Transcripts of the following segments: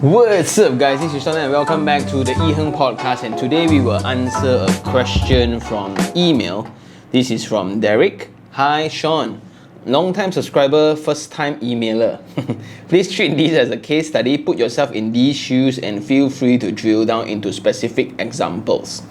What's up guys, this is Sean and welcome back to the iherng podcast, and today we will answer a question from email. This is from Derek. Hi Sean, long time subscriber, first time emailer. Please treat this as a case study, put yourself in these shoes and feel free to drill down into specific examples.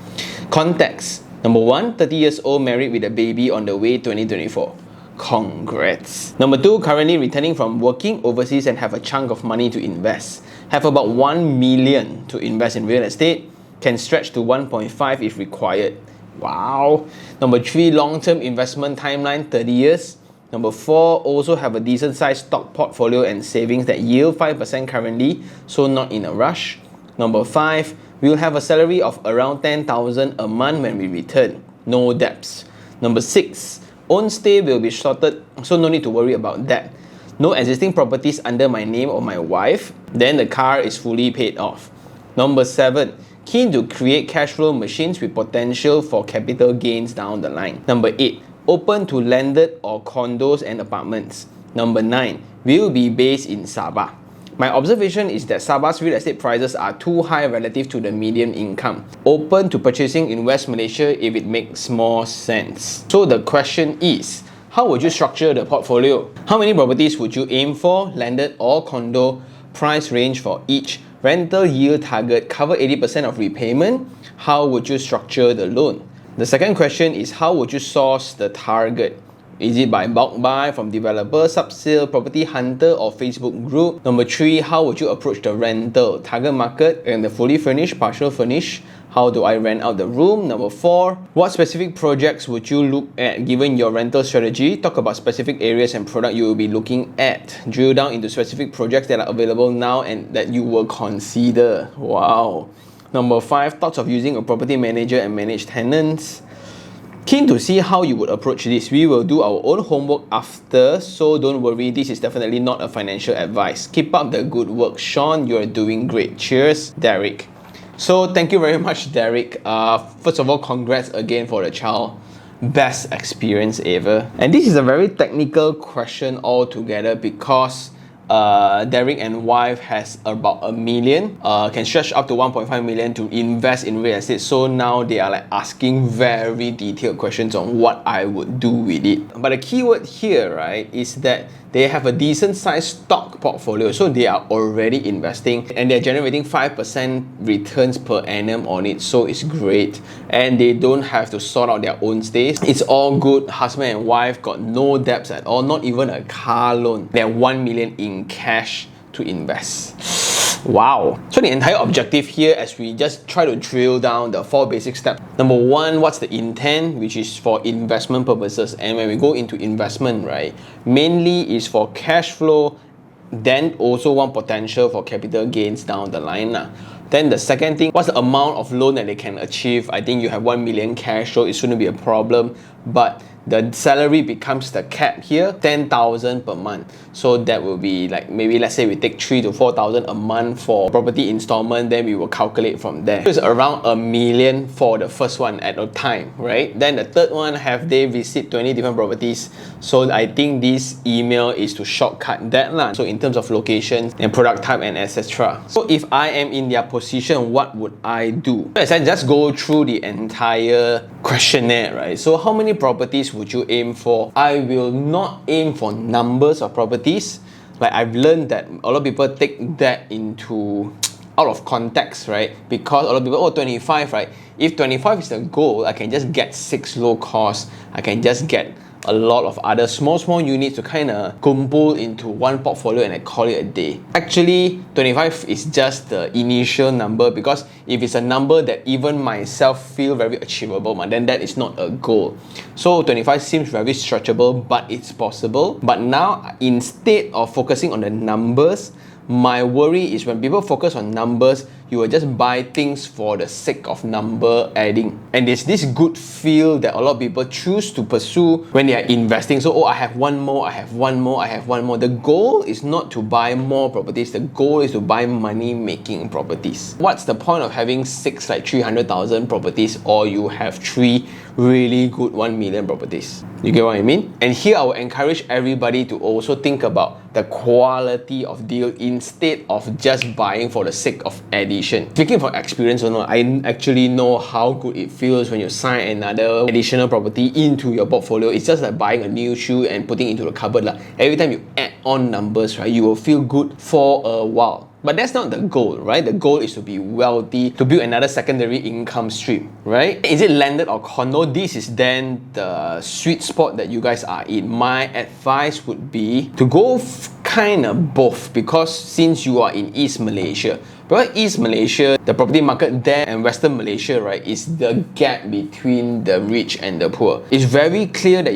Context. Number 1, 30 years old, married with a baby on the way 2024. Congrats. Number 2, currently returning from working overseas and have a chunk of money to invest. Have about 1 million to invest in real estate. Can stretch to 1.5 if required. Wow. Number 3, long-term investment timeline 30 years. Number 4, also have a decent sized stock portfolio and savings that yield 5% currently, so not in a rush. Number 5, we'll have a salary of around 10,000 a month when we return. No debts. Number 6, own stay will be shorted, so no need to worry about that. No existing properties under my name or my wife, then the car is fully paid off. Number 7, keen to create cash flow machines with potential for capital gains down the line. Number 8, open to landed or condos and apartments. Number 9, will be based in Sabah. My observation is that Sabah's real estate prices are too high relative to the median income. Open to purchasing in West Malaysia if it makes more sense. So the question is, how would you structure the portfolio? How many properties would you aim for, landed or condo? Price range for each. Rental yield target, cover 80% of repayment. How would you structure the loan? The second question is, how would you source the target? Is it by bulk buy from developer, sub-sale, property hunter or Facebook group? Number 3, how would you approach the rental? Target market and the fully furnished, partial furnished. How do I rent out the room? Number 4, what specific projects would you look at given your rental strategy? Talk about specific areas and product you will be looking at. Drill down into specific projects that are available now and that you will consider. Wow. Number 5, thoughts of using a property manager and manage tenants. Keen to see how you would approach this. We will do our own homework after, so don't worry, this is definitely not a financial advice. Keep up the good work, Sean. You're doing great. Cheers, Derek. So thank you very much, Derek. First of all, congrats again for the child. Best experience ever. And this is a very technical question altogether because Derek and wife has about 1 million, can stretch up to 1.5 million to invest in real estate. So now they are like asking very detailed questions on what I would do with it. But the keyword here, right, is that they have a decent sized stock portfolio, so they are already investing and they're generating 5% returns per annum on it, so it's great. And they don't have to sort out their own stays. It's all good. Husband and wife got no debts at all, not even a car loan. They have 1 million in cash to invest. Wow. So the entire objective here, as we just try to drill down the 4 basic steps. Number 1, what's the intent, which is for investment purposes. And when we go into investment, right, mainly is for cash flow, then also one potential for capital gains down the line. Then the second thing, what's the amount of loan that they can achieve? I think you have 1 million cash, so it shouldn't be a problem. But the salary becomes the cap here, 10,000 per month. So that will be like, maybe let's say we take 3,000 to 4,000 a month for property installment, then we will calculate from there. So it's around 1 million for the first one at a time, right? Then the third one, have they visit 20 different properties? So I think this email is to shortcut that. So in terms of locations and product type and etc. So if I am in their position, what would I do? As I just go through the entire questionnaire, right? So how many properties would you aim for? I will not aim for numbers of properties. Like I've learned that a lot of people take that into out of context, right? Because a lot of people, 25, right? If 25 is the goal, I can just get 6 low cost. I can just get a lot of other small units to kind of kumpul into one portfolio and I call it a day. Actually, 25 is just the initial number, because if it's a number that even myself feel very achievable, then that is not a goal. So 25 seems very stretchable, but it's possible. But now, instead of focusing on the numbers, my worry is when people focus on numbers, you will just buy things for the sake of number adding. And there's this good feel that a lot of people choose to pursue when they are investing. So, I have one more, I have one more, I have one more. The goal is not to buy more properties. The goal is to buy money-making properties. What's the point of having 6, like 300,000 properties, or you have 3 really good 1 million properties. You get what I mean? And here I will encourage everybody to also think about the quality of deal instead of just buying for the sake of addition. Speaking from experience or not, I actually know how good it feels when you sign another additional property into your portfolio. It's just like buying a new shoe and putting it into the cupboard. Every time you add on numbers, right, you will feel good for a while. But that's not the goal, right? The goal is to be wealthy, to build another secondary income stream, right? Is it landed or condo? This is then the sweet spot that you guys are in. My advice would be to go kind of both, because since you are in East Malaysia, because East Malaysia, the property market there, and Western Malaysia, right, is the gap between the rich and the poor. It's very clear that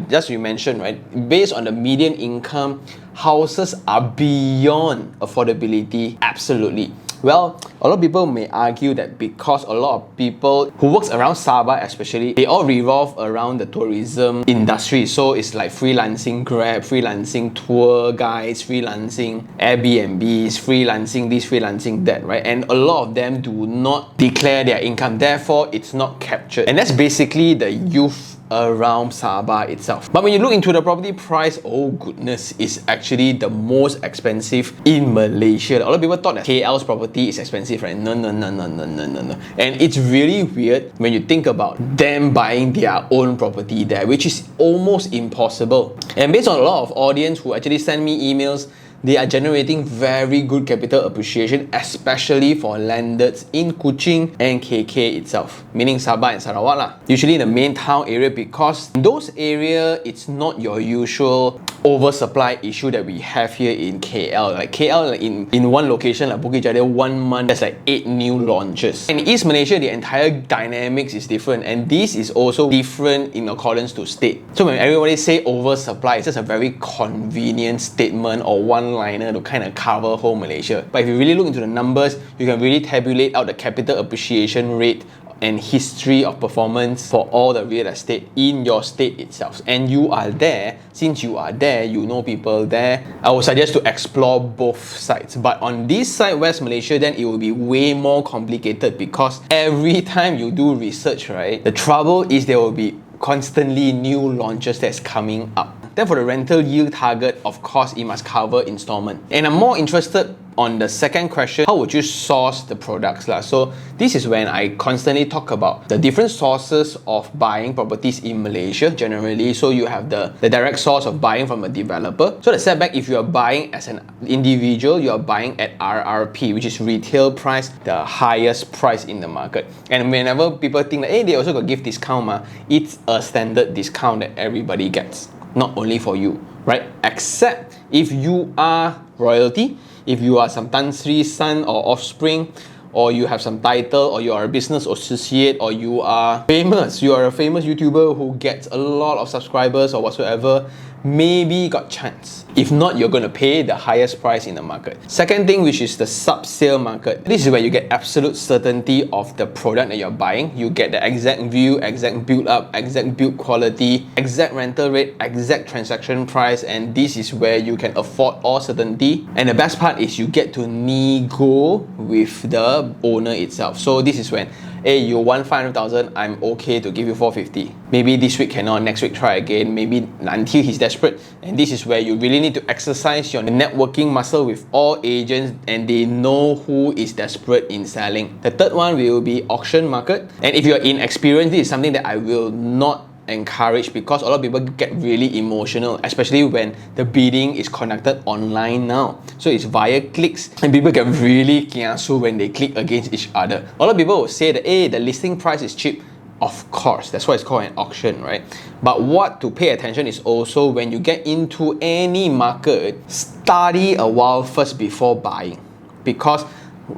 just you mentioned, right, based on the median income, houses are beyond affordability, absolutely. Well, a lot of people may argue that because a lot of people who works around Sabah especially, they all revolve around the tourism industry. So it's like freelancing Grab, freelancing tour guides, freelancing Airbnbs, freelancing this, freelancing that, right? And a lot of them do not declare their income, therefore it's not captured. And that's basically the youth around Sabah itself. But when you look into the property price, oh goodness, it's actually the most expensive in Malaysia. A lot of people thought that KL's property is expensive, right? No. And it's really weird when you think about them buying their own property there, which is almost impossible. And based on a lot of audience who actually send me emails, they are generating very good capital appreciation, especially for landeds in Kuching and KK itself, meaning Sabah and Sarawak lah. Usually in the main town area, because in those areas, it's not your usual oversupply issue that we have here in KL. Like KL, in one location, like Bukit Jalil, 1 month, there's like 8 new launches. In East Malaysia, the entire dynamics is different, and this is also different in accordance to state. So when everybody say oversupply, it's just a very convenient statement or one-liner to kind of cover whole Malaysia. But if you really look into the numbers, you can really tabulate out the capital appreciation rate and history of performance for all the real estate in your state itself. And you are there, since you are there, you know people there, I would suggest to explore both sides. But on this side, West Malaysia, then it will be way more complicated, because every time you do research, right, the trouble is there will be constantly new launches that's coming up. Then for the rental yield target, of course, it must cover installment. And I'm more interested on the second question, how would you source the products? So this is when I constantly talk about the different sources of buying properties in Malaysia generally. So you have the direct source of buying from a developer. So the setback, if you are buying as an individual, you are buying at RRP, which is retail price, the highest price in the market. And whenever people think that, hey, they also got give discount, it's a standard discount that everybody gets, not only for you, right? Except if you are royalty, if you are some Tan Sri's son or offspring, or you have some title, or you are a business associate, or you are famous, you are a famous YouTuber who gets a lot of subscribers or whatsoever, maybe got chance. If not, you're going to pay the highest price in the market. Second thing, which is the sub-sale market. This is where you get absolute certainty of the product that you're buying. You get the exact view, exact build up, exact build quality, exact rental rate, exact transaction price, and this is where you can afford all certainty. And the best part is you get to nego with the owner itself. So this is when, hey, you want 500,000, I'm okay to give you 450. Maybe this week cannot, next week try again, maybe until he's desperate. And this is where you really need to exercise your networking muscle with all agents, and they know who is desperate in selling. The third one will be auction market. And if you're inexperienced, this is something that I will not encourage, because a lot of people get really emotional, especially when the bidding is conducted online now. So it's via clicks, and people get really kiasu when they click against each other. A lot of people will say that, hey, the listing price is cheap. Of course, that's why it's called an auction, right? But what to pay attention is also when you get into any market, study a while first before buying. Because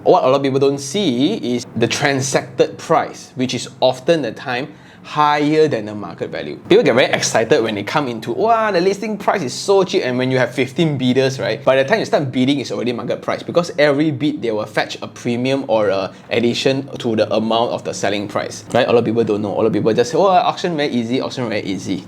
what a lot of people don't see is the transacted price, which is often the time higher than the market value. People get very excited when they come into, wow, the listing price is so cheap, and when you have 15 bidders, right, by the time you start bidding, it's already market price, because every bid they will fetch a premium or a addition to the amount of the selling price, right? A lot of people don't know. A lot of people just say, oh, auction very easy, auction very easy.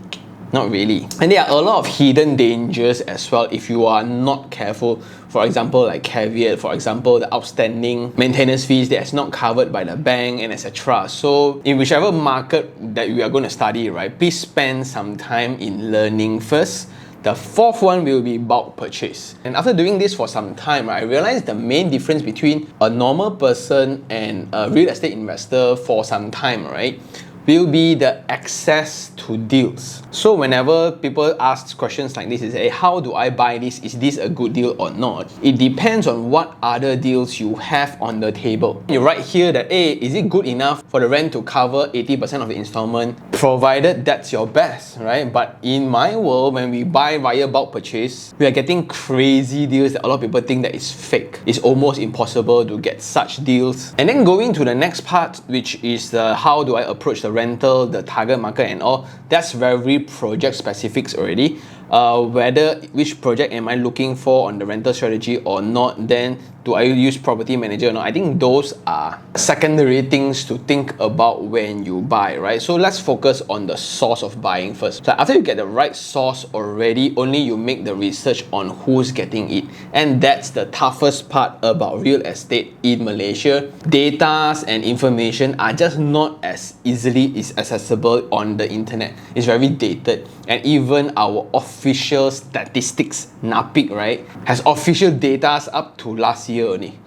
Not really. And there are a lot of hidden dangers as well if you are not careful. For example, like caveat, for example, the outstanding maintenance fees that is not covered by the bank and etc. So in whichever market that we are going to study, right, please spend some time in learning first. The fourth one will be bulk purchase. And after doing this for some time, I realized the main difference between a normal person and a real estate investor for some time, right, will be the access to deals. So whenever people ask questions like this, is hey, how do I buy this? Is this a good deal or not? It depends on what other deals you have on the table. You write here that, hey, is it good enough for the rent to cover 80% of the installment, provided that's your best, right? But in my world, when we buy via bulk purchase, we are getting crazy deals that a lot of people think that is fake. It's almost impossible to get such deals. And then going to the next part, which is how do I approach the rental, the target market and all, that's very project specifics already. Whether which project am I looking for on the rental strategy or not, then do I use property manager or not? I think those are secondary things to think about when you buy, right? So let's focus on the source of buying first. So after you get the right source already, only you make the research on who's getting it. And that's the toughest part about real estate in Malaysia. Data and information are just not as easily accessible on the internet. It's very dated. And even our official statistics, NAPIC, right, has official data up to last year only.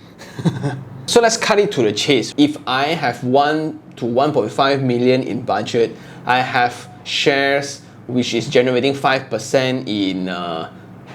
So let's cut it to the chase. If I have 1 to 1.5 million in budget, I have shares which is generating 5% in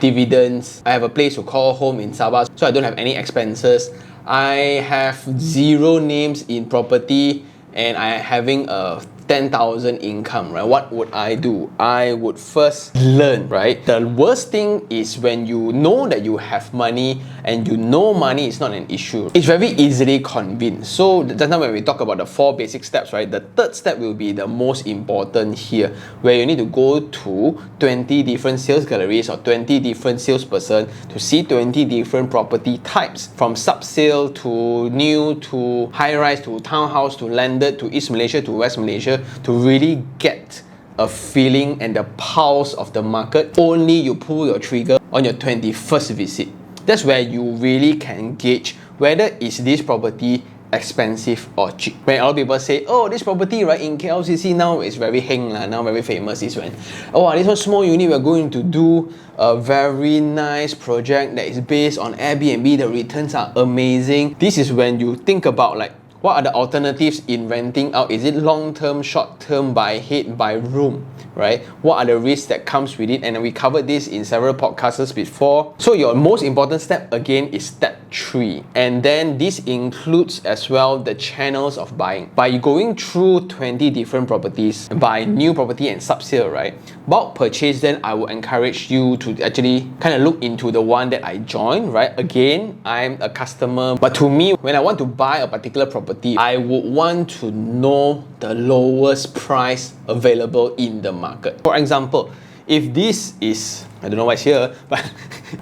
dividends. I have a place to call home in Sabah, so I don't have any expenses. I have 0 names in property and I am having a 10,000 income, right? What would I do? I would first learn, right? The worst thing is when you know that you have money and you know money is not an issue. It's very easily convinced. So just now when we talk about the 4 basic steps, right? The third step will be the most important here, where you need to go to 20 different sales galleries or 20 different salesperson to see 20 different property types, from sub-sale to new to high-rise to townhouse to landed to East Malaysia to West Malaysia, to really get a feeling and the pulse of the market. Only you pull your trigger on your 21st visit. That's where you really can gauge whether is this property expensive or cheap. When a lot of people say, oh, this property right in KLCC now is very heng lah, now very famous, is when, oh, this one small unit, we're going to do a very nice project that is based on Airbnb, the returns are amazing. This is when you think about like, what are the alternatives in renting out? Is it long-term, short-term, by head, by room, right? What are the risks that comes with it? And we covered this in several podcasts before. So your most important step again is step 3. And then this includes as well the channels of buying. By going through 20 different properties, buy new property and sub-sale, right? Bulk purchase, then I will encourage you to actually kind of look into the one that I joined, right? Again, I'm a customer, but to me, when I want to buy a particular property, I would want to know the lowest price available in the market. For example, if this is, I don't know what's here, but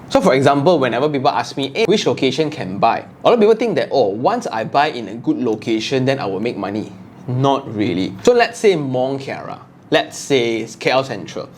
so for example, whenever people ask me, hey, which location can buy? A lot of people think that, oh, once I buy in a good location, then I will make money. Not really. So let's say Mont Kiara, let's say KL Central,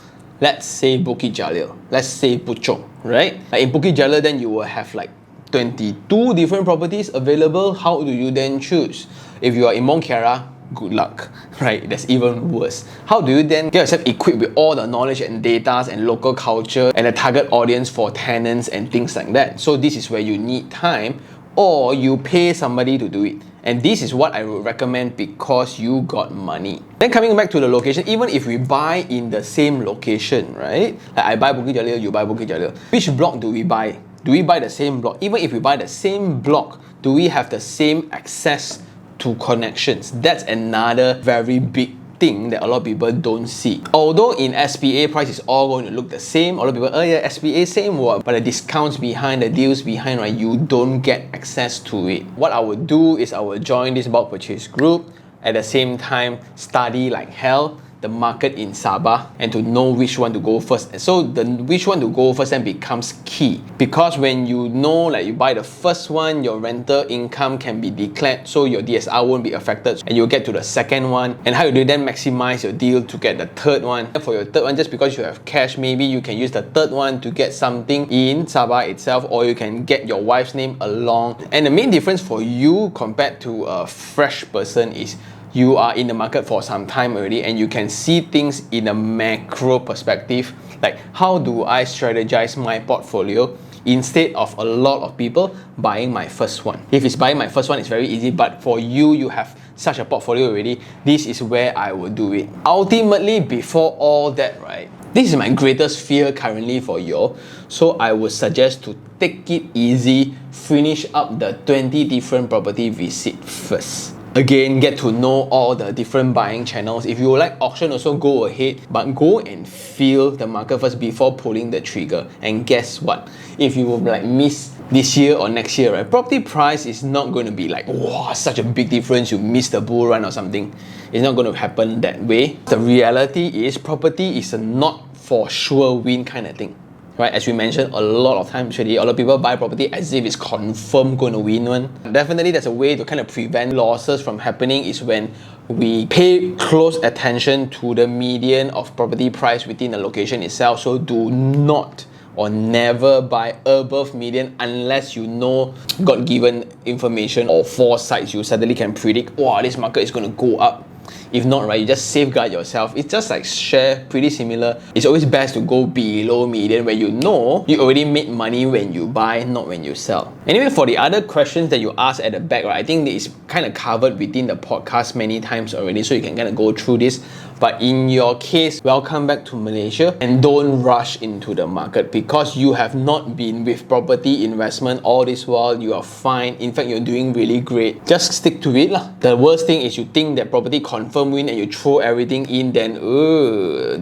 let's say Bukit Jalil, let's say Puchong, right? Like in Bukit Jalil, then you will have like 22 different properties available. How do you then choose? If you are in Mont Kiara, good luck, right? That's even worse. How do you then get yourself equipped with all the knowledge and data and local culture and a target audience for tenants and things like that? So this is where you need time, or you pay somebody to do it. And this is what I would recommend because you got money. Then coming back to the location, even if we buy in the same location, right? Like I buy Bukit Jalil, you buy Bukit Jalil. Which block do we buy? Do we buy the same block? Even if we buy the same block, do we have the same access to connections? That's another very big thing that a lot of people don't see. Although in SPA, price is all going to look the same. A lot of people, oh yeah, SPA same what? But the discounts behind, the deals behind, right, you don't get access to it. What I would do is I would join this bulk purchase group. At the same time, study like hell. the market in Sabah and to know which one to go first. And so the which one to go first then becomes key, because when you know, like, you buy the first one, your rental income can be declared, so your DSR won't be affected, and you'll get to the second one. And how you do then maximize your deal to get the third one. For your third one, just because you have cash, maybe you can use the third one to get something in Sabah itself, or you can get your wife's name along. And the main difference for you compared to a fresh person is you are in the market for some time already and you can see things in a macro perspective, like how do I strategize my portfolio instead of a lot of people buying my first one. If it's buying my first one, it's very easy, but for you, you have such a portfolio already, this is where I would do it. Ultimately, before all that, right, this is my greatest fear currently for you, so I would suggest to take it easy, finish up the 20 different property visit first. Again, get to know all the different buying channels. If you like auction, also go ahead, but go and feel the market first before pulling the trigger. And guess what? If you will like miss this year or next year, right, property price is not going to be like, wow, such a big difference, you missed the bull run or something. It's not going to happen that way. The reality is property is a not for sure win kind of thing. Right, as we mentioned a lot of times already, a lot of people buy property as if it's confirmed going to win one. Definitely there's a way to kind of prevent losses from happening is when we pay close attention to the median of property price within the location itself. So do not or never buy above median unless you know God-given information or foresight. You suddenly can predict, wow, this market is going to go up. If not, right, you just safeguard yourself. It's just like share, pretty similar. It's always best to go below median where you know you already made money when you buy, not when you sell. Anyway, for the other questions that you asked at the back, right, I think it's kind of covered within the podcast many times already, so you can kind of go through this. But in your case, welcome back to Malaysia, and don't rush into the market because you have not been with property investment all this while. You are fine. In fact, you're doing really great. Just stick to it lah. The worst thing is you think that property confirm win and you throw everything in, then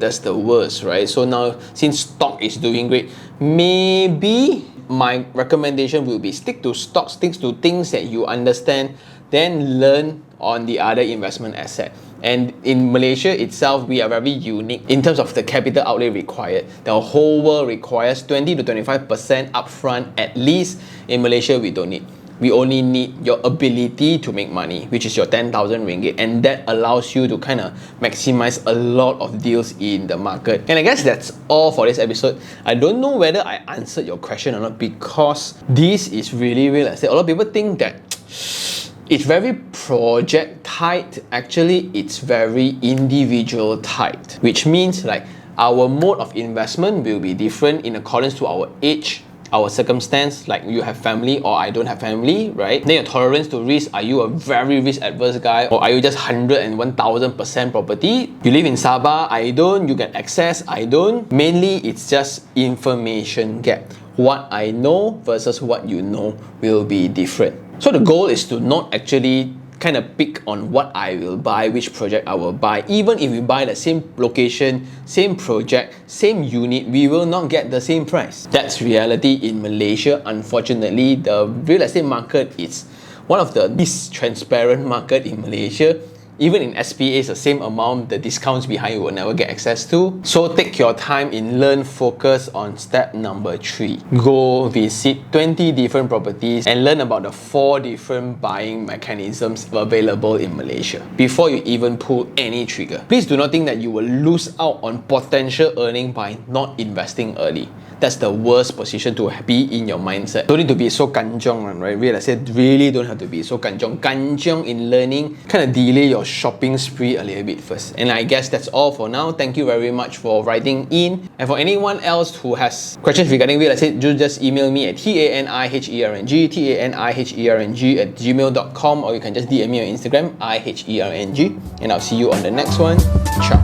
that's the worst, right? So now, since stock is doing great, maybe my recommendation will be stick to stocks, stick to things that you understand, then learn on the other investment asset. And in Malaysia itself, we are very unique in terms of the capital outlay required. The whole world requires 20 to 25% upfront at least. In Malaysia, we don't need. We only need your ability to make money, which is your 10,000 ringgit, and that allows you to kind of maximize a lot of deals in the market. And I guess that's all for this episode. I don't know whether I answered your question or not because this is really real estate. A lot of people think that it's very project tight. Actually, it's very individual tight, which means like our mode of investment will be different in accordance to our age, our circumstance, like you have family or I don't have family, right? Then your tolerance to risk, are you a very risk adverse guy or are you just 100 and 1000% property? You live in Sabah, I don't, you get access, I don't. Mainly it's just information gap. What I know versus what you know will be different. So the goal is to not actually kind of pick on what I will buy, which project I will buy. Even if we buy the same location, same project, same unit, we will not get the same price. That's reality in Malaysia. Unfortunately, the real estate market is one of the least transparent market in Malaysia. Even in SPAs, the same amount, the discounts behind you will never get access to. So take your time in learn, focus on step number 3. Go visit 20 different properties and learn about the 4 different buying mechanisms available in Malaysia before you even pull any trigger. Please do not think that you will lose out on potential earning by not investing early. That's the worst position to be in your mindset. Don't need to be so kanjong, right? Real estate really don't have to be so kanjong. Kanjong in learning, kind of delay your shopping spree a little bit first. And I guess that's all for now. Thank you very much for writing in. And for anyone else who has questions regarding real estate, just email me at taniherng@gmail.com, or you can just DM me on Instagram, iherng. And I'll see you on the next one. Ciao.